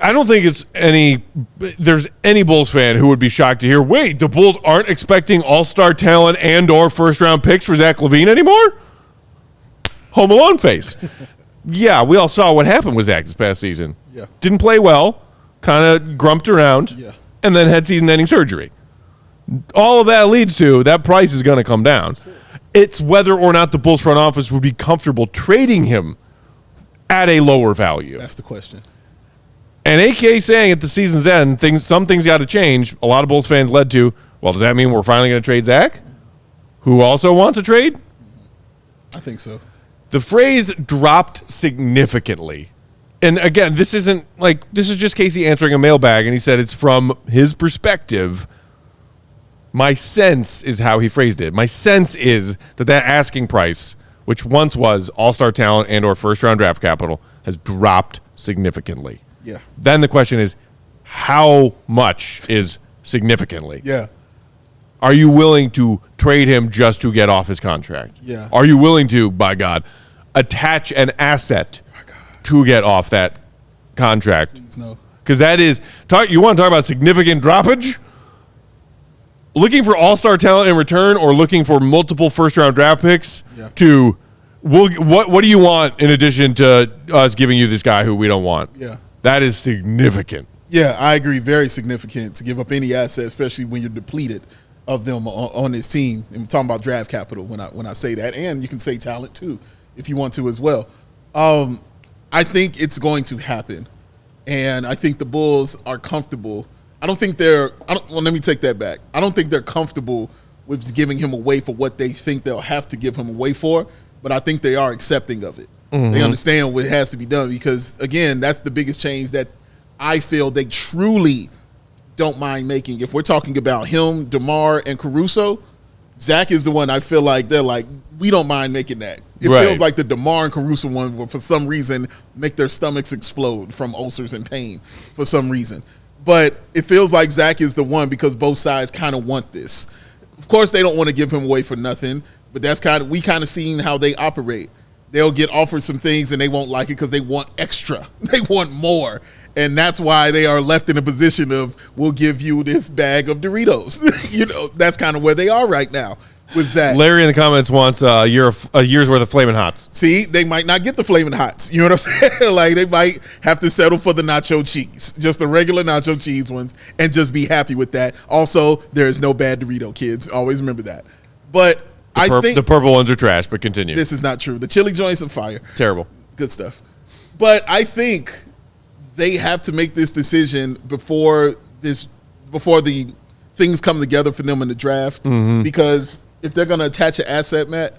I don't think there's any Bulls fan who would be shocked to hear, wait, the Bulls aren't expecting all-star talent and or first-round picks for Zach LaVine anymore? Home Alone face. Yeah, we all saw what happened with Zach this past season. Yeah. Didn't play well, kind of grumped around, and then had season-ending surgery. All of that leads to that price is going to come down. Sure. It's whether or not the Bulls front office would be comfortable trading him at a lower value. That's the question. And AK saying at the season's end, some things got to change. A lot of Bulls fans led to, well, does that mean we're finally going to trade Zach, who also wants a trade? I think so. The phrase dropped significantly. And again, this is just Casey answering a mailbag, and he said it's from his perspective. My sense is how he phrased it. My sense is that asking price, which once was all-star talent and or first-round draft capital, has dropped significantly. Yeah. Then the question is, how much is significantly? Yeah. Are you willing to trade him just to get off his contract? Yeah. Are you willing to, by God, attach an asset to get off that contract? Please no. Because that is, you want to talk about significant droppage? Looking for all-star talent in return or looking for multiple first-round draft picks what do you want in addition to us giving you this guy who we don't want? Yeah. That is significant. Yeah, I agree. Very significant to give up any asset, especially when you're depleted of them on this team. And I'm talking about draft capital when I say that. And you can say talent too, if you want to as well. I think it's going to happen. And I think the Bulls are comfortable. Let me take that back. I don't think they're comfortable with giving him away for what they think they'll have to give him away for, but I think they are accepting of it. Mm-hmm. They understand what has to be done because, again, that's the biggest change that I feel they truly don't mind making. If we're talking about him, DeMar, and Caruso, Zach is the one I feel like they're like, we don't mind making that. It feels like the DeMar and Caruso one will, for some reason, make their stomachs explode from ulcers and pain for some reason. But it feels like Zach is the one because both sides kind of want this. Of course, they don't want to give him away for nothing, but we kind of seen how they operate. They'll get offered some things and they won't like it because they want extra. They want more. And that's why they are left in a position of, we'll give you this bag of Doritos. That's kind of where they are right now with Zach. Larry in the comments wants a year's worth of Flamin' Hots. See, they might not get the Flamin' Hots. You know what I'm saying? Like, they might have to settle for the nacho cheese, just the regular nacho cheese ones, and just be happy with that. Also, there is no bad Dorito, kids. Always remember that. But I think the purple ones are trash, but continue. This is not true. The chili joints are fire. Terrible. Good stuff. But I think they have to make this decision before the things come together for them in the draft, because if they're going to attach an asset, Matt,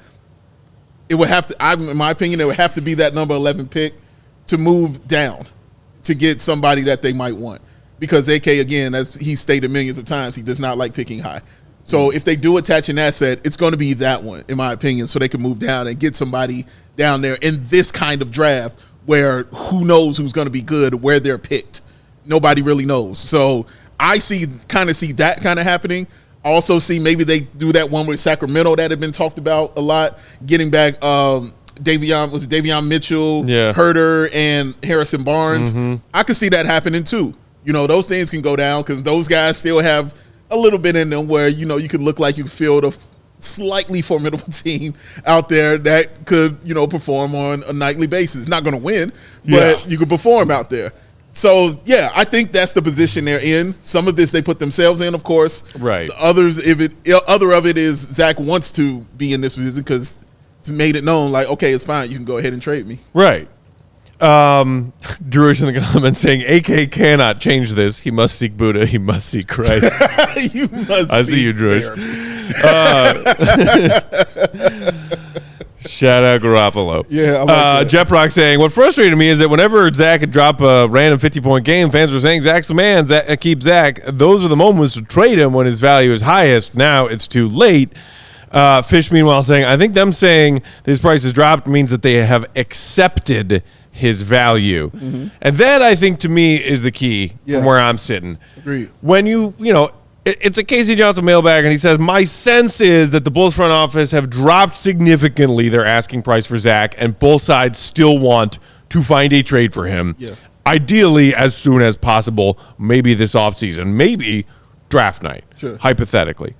it would have to, in my opinion, it would have to be that number 11 pick to move down to get somebody that they might want. Because AK, again, as he's stated millions of times, he does not like picking high. So if they do attach an asset, it's going to be that one, in my opinion, so they can move down and get somebody down there in this kind of draft where who knows who's going to be good, where they're picked. Nobody really knows. So I see that kind of happening. I also see maybe they do that one with Sacramento that had been talked about a lot, getting back Davion Mitchell, Herter, and Harrison Barnes. I could see that happening too. Those things can go down because those guys still have a little bit in them where, you could look like you field a slightly formidable team out there that could, perform on a nightly basis. Not going to win, but you could perform out there. So, yeah, I think that's the position they're in. Some of this they put themselves in, of course. Right. The others, other of it is Zach wants to be in this position because it's made it known, like, okay, it's fine. You can go ahead and trade me. Right. Drewish in the comments saying, AK cannot change this. He must seek Buddha. He must seek Christ. I see you, Drewish. Shout out Garoppolo. Yeah, I like that. Jet Rock saying, what frustrated me is that whenever Zach could drop a random 50-point game, fans were saying, Zach's the man, keep Zach. Those are the moments to trade him when his value is highest. Now it's too late. Fish, meanwhile, saying, I think them saying his price has dropped means that they have accepted his value. And that, I think, to me, is the key from where I'm sitting. Agreed. When it's a Casey Johnson mailbag, and he says, my sense is that the Bulls front office have dropped significantly their asking price for Zach, and both sides still want to find a trade for him. Yeah. Ideally, as soon as possible, maybe this offseason, maybe draft night, hypothetically.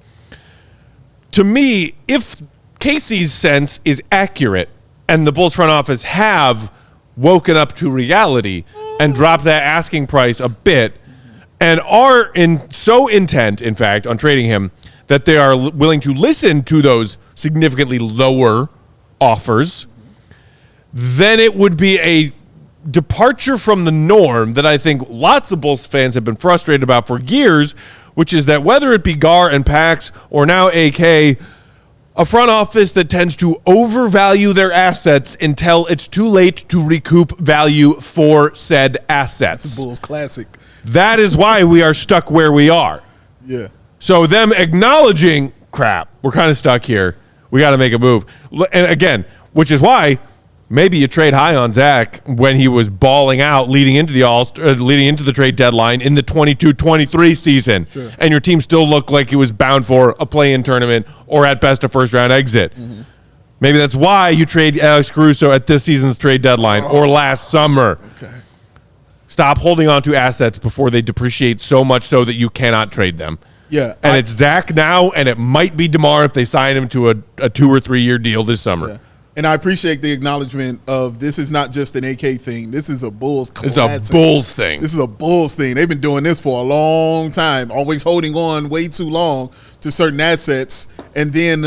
To me, if Casey's sense is accurate and the Bulls front office have woken up to reality and dropped that asking price a bit and are so intent, in fact, on trading him that they are willing to listen to those significantly lower offers, then it would be a departure from the norm that I think lots of Bulls fans have been frustrated about for years, which is that whether it be Gar and Pax or now AK, a front office that tends to overvalue their assets until it's too late to recoup value for said assets. It's a Bulls classic. That is why we are stuck where we are. Yeah. So them acknowledging, crap, we're kind of stuck here. We got to make a move. And again, which is why maybe you trade high on Zach when he was balling out leading into the trade deadline in the 22-23 season, and your team still looked like it was bound for a play-in tournament or at best a first-round exit. Mm-hmm. Maybe that's why you trade Alex Caruso at this season's trade deadline or last summer. Okay. Stop holding on to assets before they depreciate so much so that you cannot trade them. Yeah, and it's Zach now, and it might be DeMar if they sign him to a 2 or 3 year deal this summer. Yeah. And I appreciate the acknowledgement of this is not just an AK thing. This is a Bulls classic. It's a Bulls thing. This is a Bulls thing. They've been doing this for a long time, always holding on way too long to certain assets, and then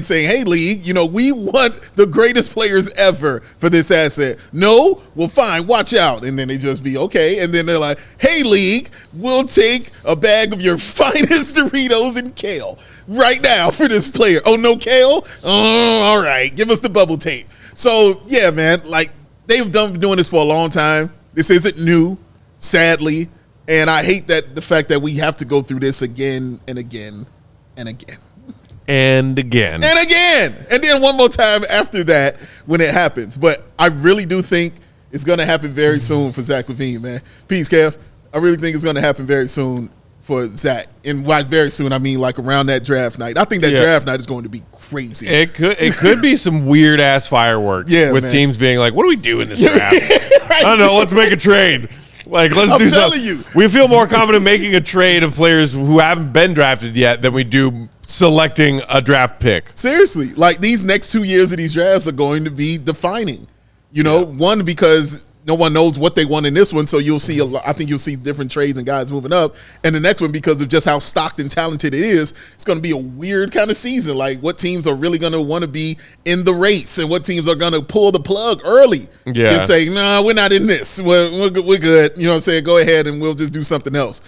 saying, hey, league, we want the greatest players ever for this asset. No? Well, fine, watch out. And then they just be, okay. And then they're like, hey, league, we'll take a bag of your finest Doritos and kale right now for this player. Oh, no kale? Oh, all right. Give us the bubble tape. So, yeah, man, they've been doing this for a long time. This isn't new, sadly. And I hate the fact that we have to go through this again and again and again. And again. And then one more time after that when it happens. But I really do think it's going to happen very soon for Zach LaVine, man. Peace, Kev. I really think it's going to happen very soon for Zach. And by very soon, I mean around that draft night. I think that draft night is going to be crazy. It could be some weird-ass fireworks with teams being like, what do we do in this draft? Right. I don't know. Let's make a trade. Let's do something. We feel more confident making a trade of players who haven't been drafted yet than we do selecting a draft pick. Seriously, these next 2 years of these drafts are going to be defining. One, because no one knows what they want in this one, so you'll see I think you'll see different trades and guys moving up. And the next one, because of just how stocked and talented it is, it's going to be a weird kind of season. What teams are really going to want to be in the race, and what teams are going to pull the plug early and say, "Nah, we're not in this. We're good." You know what I'm saying? Go ahead, and we'll just do something else.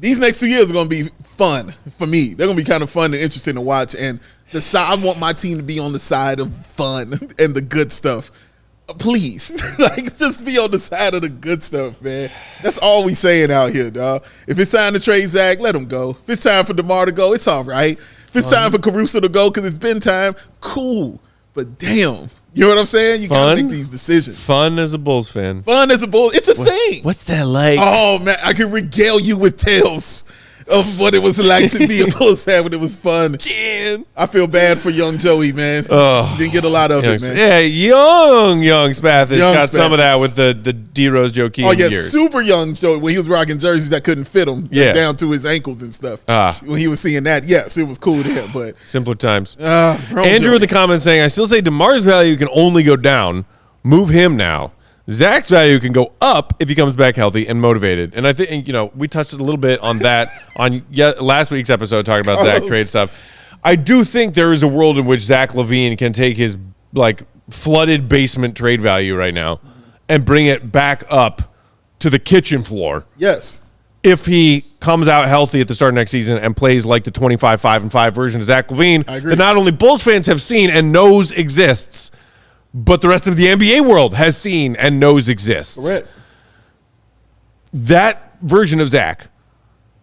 These next 2 years are going to be fun for me. They're going to be kind of fun and interesting to watch. And I want my team to be on the side of fun and the good stuff. Please, just be on the side of the good stuff, man. That's all we saying out here, dog. If it's time to trade Zach, let him go. If it's time for DeMar to go, it's all right. If it's time for Caruso to go because it's been time, cool. But damn, you know what I'm saying? You got to make these decisions. Fun as a Bulls fan. Fun as a Bulls. It's a thing. What's that like? Oh, man, I can regale you with tales of what it was like to be a Bulls fan when it was fun. Jan. I feel bad for young Joey, man. Oh, didn't get a lot of it, man. Yeah, young Spathis got some of that with the D-Rose Joakim years. Super young Joey when he was rocking jerseys that couldn't fit him down to his ankles and stuff. When he was seeing that, yes, it was cool to him. But simpler times. Andrew in the comments saying, I still say DeMar's value can only go down. Move him now. Zach's value can go up if he comes back healthy and motivated. And I think, we touched a little bit on that on last week's episode talking about Zach trade stuff. I do think there is a world in which Zach LaVine can take his flooded basement trade value right now and bring it back up to the kitchen floor. Yes. If he comes out healthy at the start of next season and plays like the 25-5-5 version of Zach LaVine that not only Bulls fans have seen and knows exists, but the rest of the NBA world has seen and knows exists. Correct. That version of Zach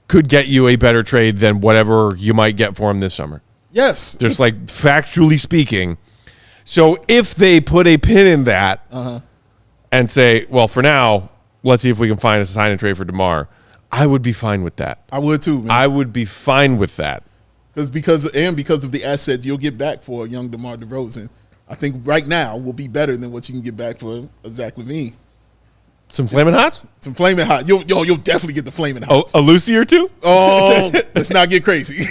could get you a better trade than whatever you might get for him this summer. Yes. Just factually speaking. So if they put a pin in that and say, well, for now, let's see if we can find a sign and trade for DeMar, I would be fine with that. I would too, man. I would be fine with that. Because of the assets you'll get back for a young DeMar DeRozan. I think right now will be better than what you can get back for a Zach LaVine. Some Flamin' Hots? Some Flamin' Hot. You'll definitely get the Flamin' Hots. A Lucy or two? Oh, let's not get crazy.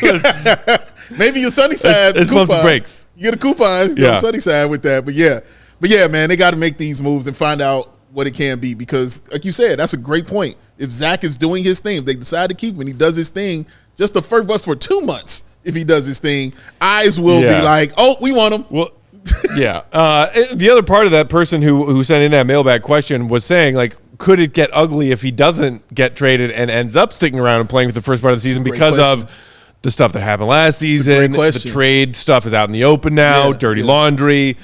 Maybe your Sunnyside Let's bump the brakes. You get a coupon, Yeah. Sunnyside with that. But yeah, man, they got to make these moves and find out what it can be because, like you said, that's a great point. If Zach is doing his thing, if they decide to keep him and he does his thing, just the first bus for 2 months, if he does his thing, eyes will be like, oh, we want him. Well, yeah. The other part of that person who sent in that mailbag question was saying, like, could it get ugly if he doesn't get traded and ends up sticking around and playing for the first part of the season because of the stuff that happened last season? The trade stuff is out in the open now, dirty laundry.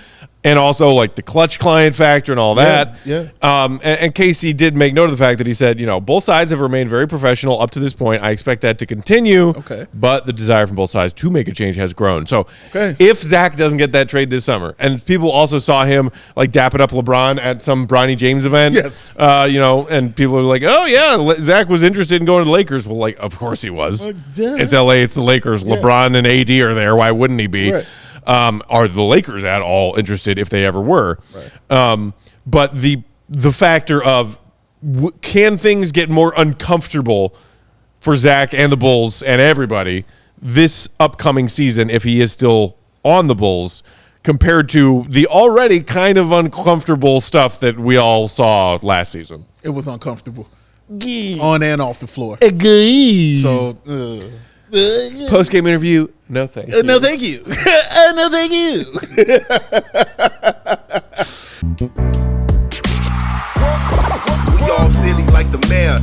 And also, like, the clutch client factor and all that. Yeah. And Casey did make note of the fact that he said, both sides have remained very professional up to this point. I expect that to continue. Okay. But the desire from both sides to make a change has grown. So if Zach doesn't get that trade this summer, and people also saw him, like, dapping up LeBron at some Bronny James event. Yes. And people were like, oh, yeah, Zach was interested in going to the Lakers. Well, like, of course he was. It's L.A., it's the Lakers. Yeah. LeBron and AD are there. Why wouldn't he be? Right. Are the Lakers at all interested if they ever were? Right. But the factor of can things get more uncomfortable for Zach and the Bulls and everybody this upcoming season if he is still on the Bulls compared to the already kind of uncomfortable stuff that we all saw last season? It was uncomfortable. On and off the floor. So... Post-game interview, no thank you. No thank you. No thank you. We all silly like the mayor.